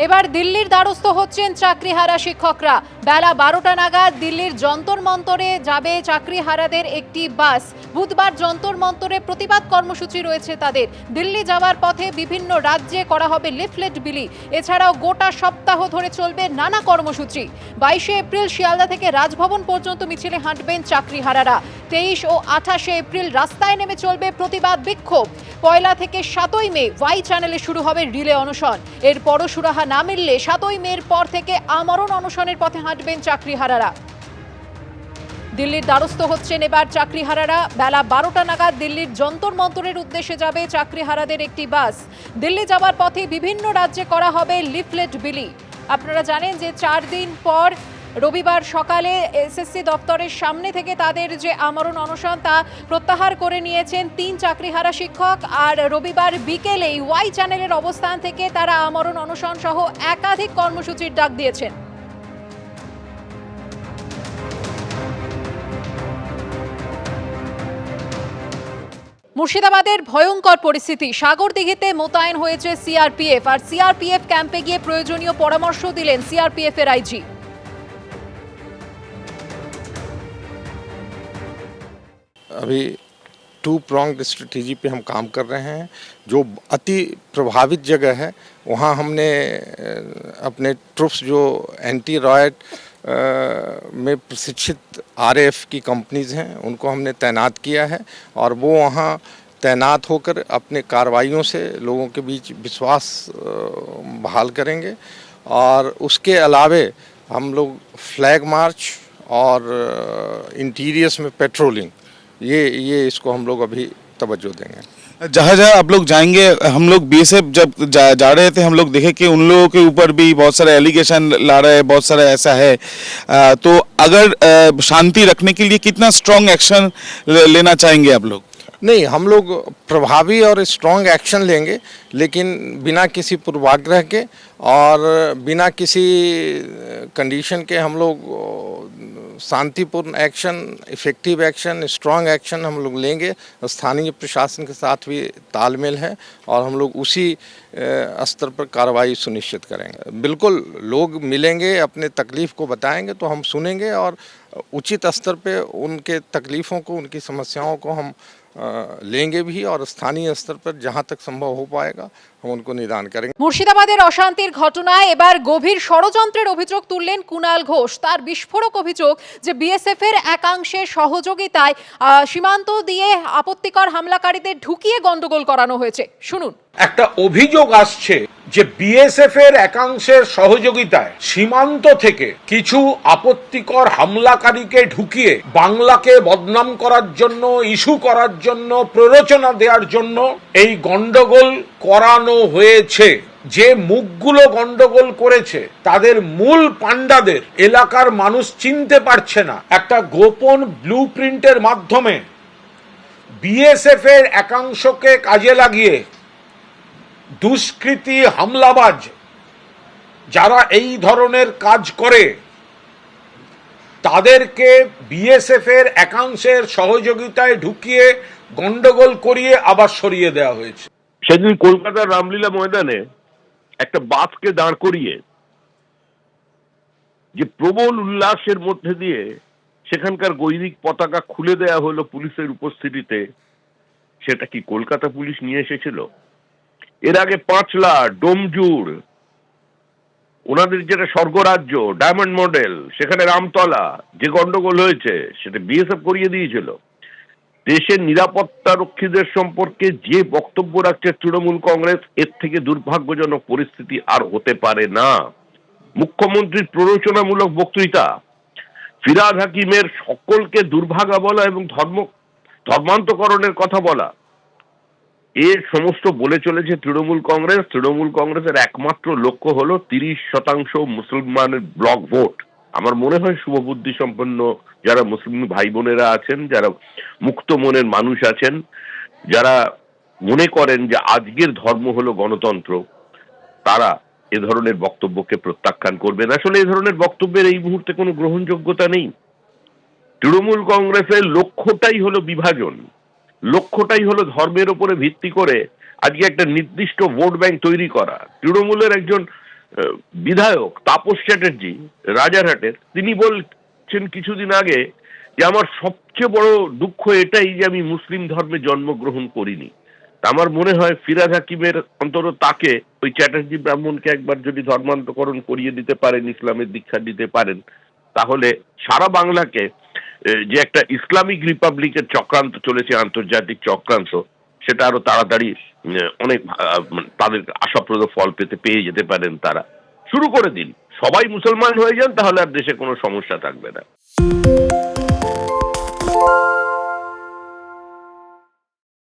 এবার দিল্লির দ্বারস্থ হচ্ছেন চাকরিহারা শিক্ষকরা। বেলা 12টা নাগাদ দিল্লির যন্তর মন্তরে যাবে চাকরিহারাদের একটি বাস। বুধবার যন্তর মন্তরে প্রতিবাদ কর্মসূচি রয়েছে তাদের। দিল্লি যাওয়ার পথে বিভিন্ন রাজ্যে করা হবে লিফলেট বিলি। এছাড়াও গোটা সপ্তাহ ধরে চলবে নানা কর্মসূচি। 22শে এপ্রিল শিয়ালদা থেকে রাজভবন পর্যন্ত মিছিলে হাঁটবেন চাকরিহারারা। 23 ও 28শে এপ্রিল রাস্তায় নেমে চলবে প্রতিবাদ বিক্ষোভ। 1 থেকে 7ই মে ওয়াই চ্যানেলে শুরু হবে রিলে অনশন। এরপরও সুরাহা না মিললে 7ই মের পর থেকে আমরণ অনশনের পথে হাঁটবেন চাকরিহারারা। দিল্লির দ্বারস্থ হচ্ছেন এবার চাকরিহারারা। বেলা 12টা নাগাদ দিল্লির যন্তর মন্তরের উদ্দেশ্যে যাবে চাকরিহারাদের একটি বাস। দিল্লি যাওয়ার পথে বিভিন্ন রাজ্যে করা হবে লিফলেট বিলি। আপনারা জানেন যে 4 দিন পর রবিবার সকালে এসএসসি দপ্তরের সামনে থেকে তাদের যে আমরণ অনশন তা প্রত্যাহার করে নিয়েছেন 3 চাকরিহারা শিক্ষক। আর রবিবার বিকেলেই ওয়াই চ্যানেলের অবস্থান থেকে তারা আমরণ অনশন সহ একাধিক কর্মসূচির ডাক দিয়েছেন। মুর্শিদাবাদের ভয়ঙ্কর পরিস্থিতি। সাগরদিঘিতে মোতায়েন হয়েছে সিআরপিএফ। আর সিআরপিএফ ক্যাম্পে গিয়ে প্রয়োজনীয় পরামর্শ দিলেন সিআরপিএফ এর আইজি। अभी 2 pronged स्ट्रेटेजी पे हम काम कर रहे हैं। जो अति प्रभावित जगह है वहाँ हमने अपने ट्रुप्स जो एंटी रॉयट में प्रशिक्षित आरएएफ की कंपनीज हैं उनको हमने तैनात किया है और वो वहाँ तैनात होकर अपने कार्रवाइयों से लोगों के बीच विश्वास बहाल करेंगे। और उसके अलावे हम लोग फ्लैग मार्च और इंटीरियर्स में पेट्रोलिंग ये इसको हम लोग अभी तवज्जो देंगे। जहाँ जहाँ आप लोग जाएंगे, हम लोग बीएसएफ जब जा रहे थे हम लोग देखे कि उन लोगों के ऊपर भी बहुत सारे एलिगेशन ला रहे हैं, बहुत सारा ऐसा है। तो अगर शांति रखने के लिए कितना स्ट्रॉन्ग एक्शन लेना चाहेंगे आप लोग? नहीं, हम लोग प्रभावी और स्ट्रॉन्ग एक्शन लेंगे, लेकिन बिना किसी पूर्वाग्रह के और बिना किसी कंडीशन के हम लोग शांतिपूर्ण action, effective action, strong action हम लोग लेंगे। स्थानीय प्रशासन के साथ भी तालमेल है और हम लोग उसी स्तर पर कार्रवाई सुनिश्चित करेंगे। बिल्कुल, लोग मिलेंगे, अपने तकलीफ़ को बताएंगे तो हम सुनेंगे और उचित स्तर पे उनके तकलीफ़ों को, उनकी समस्याओं को हम लेंगे भी और स्थानीय स्तर पर जहां तक संभव हो पाएगा हम उनको निदान करेंगे। মুর্শিদাবাদের অশান্তির ঘটনায় এবার গভীর ষড়যন্ত্রের অভিযোগ তুললেন কুণাল ঘোষ। তার বিস্ফোরক অভিযোগ যে বিএসএফ এর একাংশের সহযোগিতায় সীমান্ত দিয়ে আপত্তিকর হামলাকারীদের ঢুকিয়ে গন্ডগোল করানো হয়েছে। শুনুন। একটা অভিযোগ আসছে যে বিএসএফ এর একাংশের সহযোগিতায় সীমান্ত থেকে কিছু আপত্তিকর হামলাকারীকে ঢুকিয়ে বাংলাকে বদনাম করার জন্য, ইস্যু করার জন্য, প্ররোচনা দেওয়ার জন্য এই গন্ডগোল করানো হয়েছে। যে মুখগুলো গন্ডগোল করেছে তাদের মূল পান্ডাদের এলাকার মানুষ চিনতে পারছে না। একটা গোপন ব্লুপ্রিন্টের মাধ্যমে বিএসএফ এর একাংশকে কাজে লাগিয়ে দুষ্কৃতী, হামলাবাজ যারা এই ধরনের কাজ করে তাদেরকে বিএসএফ এর একাংশের সহযোগিতায় ঢুকিয়ে গন্ডগোল করিয়ে আবার সরিয়ে দেওয়া হয়েছে। সেদিন কলকাতার রামলীলা ময়দানে একটা বাসকে দাঁড় করিয়ে যে প্রবল উল্লাসের মধ্যে দিয়ে সেখানকার গৈরিক পতাকা খুলে দেয়া হলো পুলিশের উপস্থিতিতে, সেটা কি কলকাতা পুলিশ নিয়ে এসেছিল? এর আগে পাঁচলা, ডোমজুর, ওনাদের যেটা স্বর্গরাজ্য, ডায়মন্ড মডেল, সেখানে রামতলা যে গন্ডগোল হয়েছে সেটা বিএসএফ করিয়ে দিয়েছিল। দেশের নিরাপত্তা রক্ষীদের সম্পর্কে যে বক্তব্য রাখছে তৃণমূল কংগ্রেস, এর থেকে দুর্ভাগ্যজনক পরিস্থিতি আর হতে পারে না। মুখ্যমন্ত্রীর প্ররোচনামূলক বক্তৃতা, ফিরহাদ হাকিমের সকলকে দুর্ভাগা বলা এবং ধর্মান্তকরণের কথা বলা, এর সমস্ত বলে চলেছে তৃণমূল কংগ্রেস। তৃণমূল কংগ্রেসের একমাত্র লক্ষ্য হলো 30% মুসলমানের ব্লক ভোট। আমার মনে হয় শুভবুদ্ধি সম্পন্ন যারা মুসলিম ভাই বোনেরা আছেন, যারা মুক্ত মনের মানুষ আছেন, যারা মনে করেন যে আজকের ধর্ম হলো গণতন্ত্র, তারা এ ধরনের বক্তব্যকে প্রত্যাখ্যান করবেন। আসলে এ ধরনের বক্তব্যের এই মুহূর্তে কোনো গ্রহণযোগ্যতা নেই। তৃণমূল কংগ্রেসের লক্ষ্যটাই হলো বিভাজন, লক্ষ্যটাই হলো ধর্মের উপরে ভিত্তি করে আজকে একটা নির্দিষ্ট ভোট ব্যাংক তৈরি করা। তৃণমূলের একজন বিধায়ক তাপস চ্যাটার্জি রাজারহাটের, তিনি বলছেন কিছুদিন আগে যে আমার সবচেয়ে বড় দুঃখ এটাই যে আমি মুসলিম ধর্মে জন্মগ্রহণ করিনি। আমার মনে হয় ফিরহাদ হাকিমের অন্তত তাকে, ওই চ্যাটার্জি ব্রাহ্মণকে একবার যদি ধর্মান্তকরণ করিয়ে দিতে পারেন, ইসলামের দীক্ষা দিতে পারেন, তাহলে সারা বাংলাকে যে একটা ইসলামিক রিপাবলিকের চক্রান্ত চলেছে, আন্তর্জাতিক চক্রান্ত, সেটা আরো তাড়াতাড়ি অনেক তাদের আশাপ্রদ ফল পেয়ে যেতে পারেন তারা। শুরু করে দিন, সবাই মুসলমান হয়ে যান, তাহলে আর দেশে কোনো সমস্যা থাকবে না।